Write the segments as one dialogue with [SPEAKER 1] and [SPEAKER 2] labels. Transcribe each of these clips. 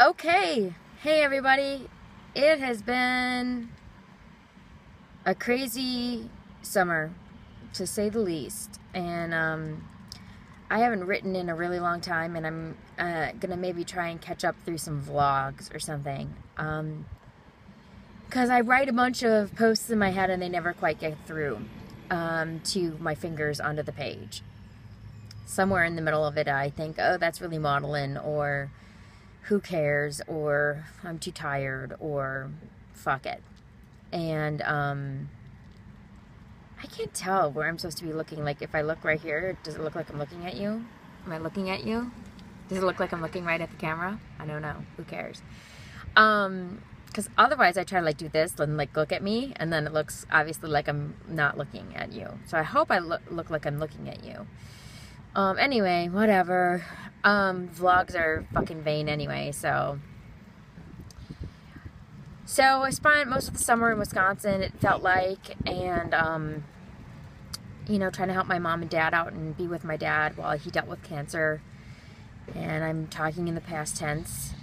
[SPEAKER 1] Okay, hey everybody. It has been a crazy summer, to say the least, and I haven't written in a really long time, and I'm gonna maybe try and catch up through some vlogs or something, because I write a bunch of posts in my head and they never quite get through to my fingers onto the page. Somewhere in the middle of it I think, oh, that's really maudlin, or who cares, or I'm too tired, or fuck it. And I can't tell where I'm supposed to be looking. Like, if I look right here, does it look like I'm looking at you? Am I looking at you? Does it look like I'm looking right at the camera? I don't know. Who cares? Because otherwise I try to like do this and like look at me, and then it looks obviously like I'm not looking at you. So I hope I look like I'm looking at you. Anyway, whatever. Vlogs are fucking vain anyway, so I spent most of the summer in Wisconsin, it felt like, and, you know, trying to help my mom and dad out and be with my dad while he dealt with cancer. And I'm talking in the past tense,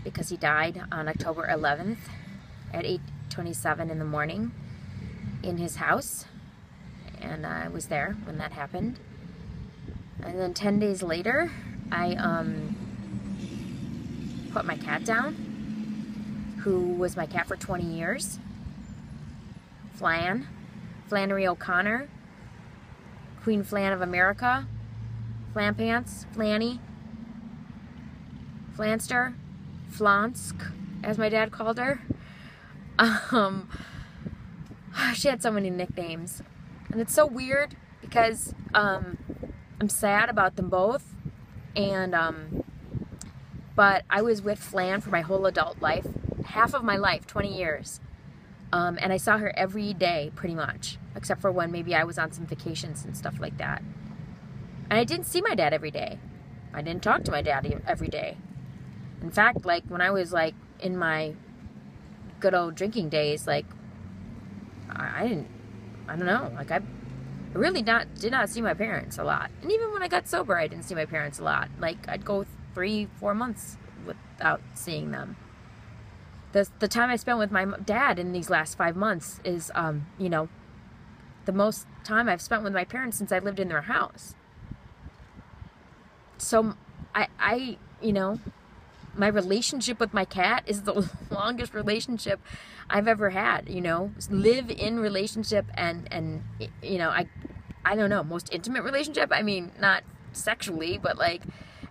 [SPEAKER 1] because he died on October 11th at 8:27 in the morning in his house, and I was there when that happened. And then 10 days later, I put my cat down, who was my cat for 20 years. Flannery O'Connor, Queen Flan of America, Flan Pants, Flanny, Flanster, Flansk, as my dad called her. She had so many nicknames. And it's so weird because I'm sad about them both, and but I was with Flan for my whole adult life, half of my life, 20 years, and I saw her every day pretty much, except for when maybe I was on some vacations and stuff like that. And I didn't see my dad every day. I didn't talk to my dad every day. In fact, like when I was like in my good old drinking days, like I don't know, like I really did not see my parents a lot. And even when I got sober, I didn't see my parents a lot. Like, I'd go 3-4 months without seeing them. The time I spent with my dad in these last 5 months is, you know, the most time I've spent with my parents since I lived in their house. So, I you know, my relationship with my cat is the longest relationship I've ever had, you know, live in relationship, and you know, I don't know, most intimate relationship. I mean, not sexually, but like,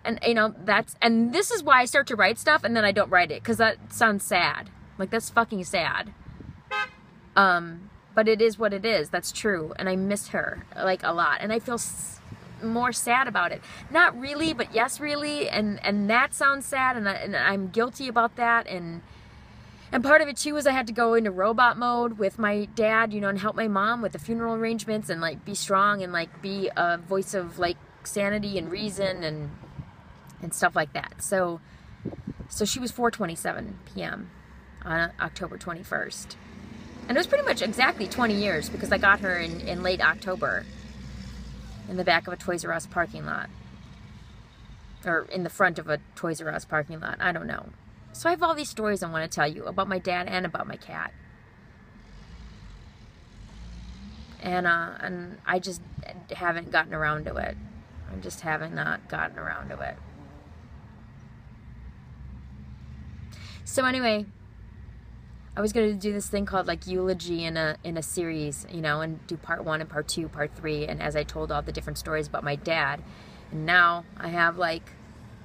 [SPEAKER 1] and you know, and this is why I start to write stuff and then I don't write it, because that sounds sad. Like, that's fucking sad. But it is what it is. That's true. And I miss her like a lot, and I feel more sad about it. Not really, but yes, really. And that sounds sad, and I'm guilty about that. And part of it too is I had to go into robot mode with my dad, you know, and help my mom with the funeral arrangements, and like be strong, and like be a voice of like sanity and reason and stuff like that. So she was 4:27 p.m. on October 21st. And it was pretty much exactly 20 years, because I got her in late October in the back of a Toys R Us parking lot. Or in the front of a Toys R Us parking lot. I don't know. So I have all these stories I want to tell you about my dad and about my cat. And I just haven't gotten around to it. I just haven't not gotten around to it. So anyway, I was going to do this thing called like eulogy in a series, you know, and do part 1 and part 2, part 3, and as I told all the different stories about my dad, and now I have like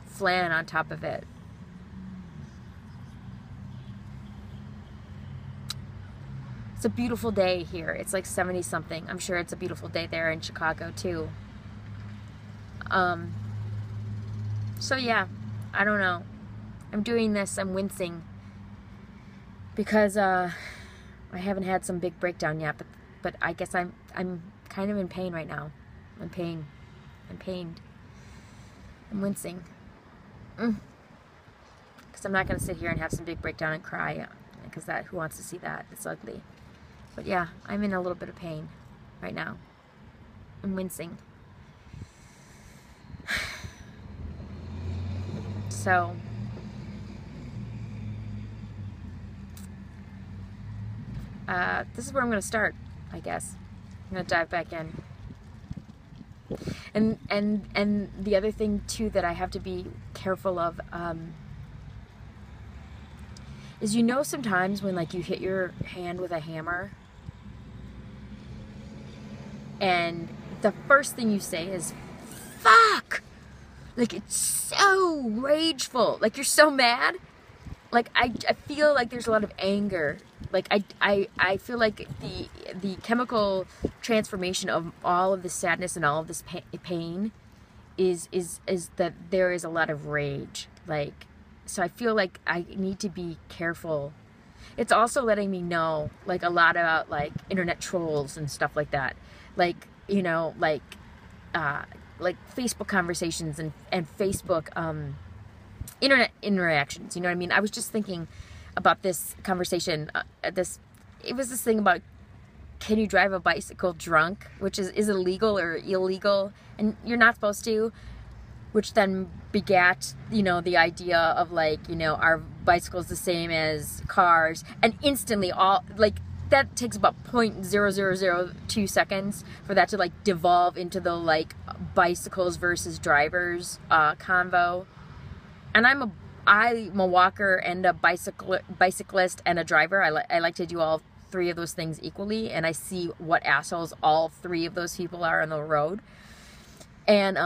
[SPEAKER 1] Flan on top of it. It's a beautiful day here. It's like 70 something. I'm sure it's a beautiful day there in Chicago too. So yeah, I don't know. I'm doing this, I'm wincing, because I haven't had some big breakdown yet, but I guess I'm kind of in pain right now. I'm pained. I'm wincing. Because I'm not going to sit here and have some big breakdown and cry, because who wants to see that? It's ugly. But yeah, I'm in a little bit of pain right now. I'm wincing. So this is where I'm going to start, I guess. I'm going to dive back in. And the other thing too that I have to be careful of is, you know, sometimes when like you hit your hand with a hammer and the first thing you say is fuck, like it's so rageful, like you're so mad. Like I feel like there's a lot of anger. Like I feel like the chemical transformation of all of this sadness and all of this pain is that there is a lot of rage. Like, so I feel like I need to be careful. It's also letting me know like a lot about like internet trolls and stuff like that. Like, you know, like Facebook conversations and Facebook internet interactions, you know what I mean? I was just thinking about this conversation, it was this thing about, can you drive a bicycle drunk, which is illegal or illegal, and you're not supposed to, which then begat, you know, the idea of like, you know, are bicycles the same as cars? And instantly all, like, that takes about 0.0002 seconds for that to like devolve into the like bicycles versus drivers convo. And I'm a walker and a bicyclist and a driver. I like to do all three of those things equally, and I see what assholes all three of those people are on the road. And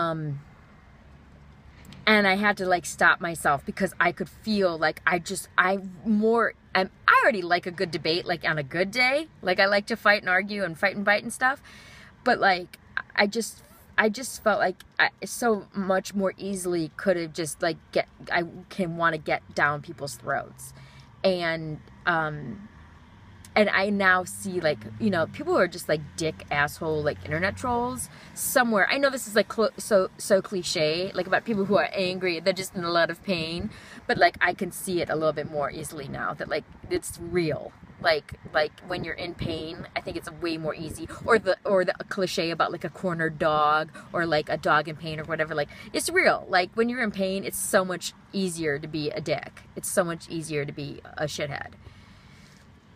[SPEAKER 1] I had to like stop myself because I could feel like I already like a good debate, like on a good day. Like I like to fight and argue and fight and bite and stuff. But like I just felt like I so much more easily could have just like I can want to get down people's throats. And I now see like, you know, people who are just like dick asshole like internet trolls somewhere. I know this is like so cliche, like about people who are angry, they're just in a lot of pain, but like I can see it a little bit more easily now that like it's real. Like when you're in pain, I think it's way more easy. Or the cliche about like a cornered dog or like a dog in pain or whatever. Like it's real. Like when you're in pain, it's so much easier to be a dick. It's so much easier to be a shithead.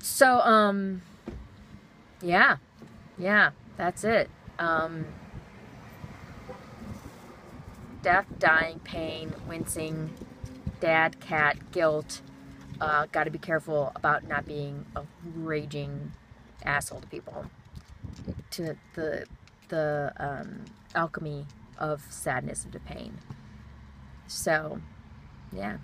[SPEAKER 1] So yeah, that's it. Death, dying, pain, wincing, dad, cat, guilt. Got to be careful about not being a raging asshole to people. To the alchemy of sadness and to pain. So, yeah.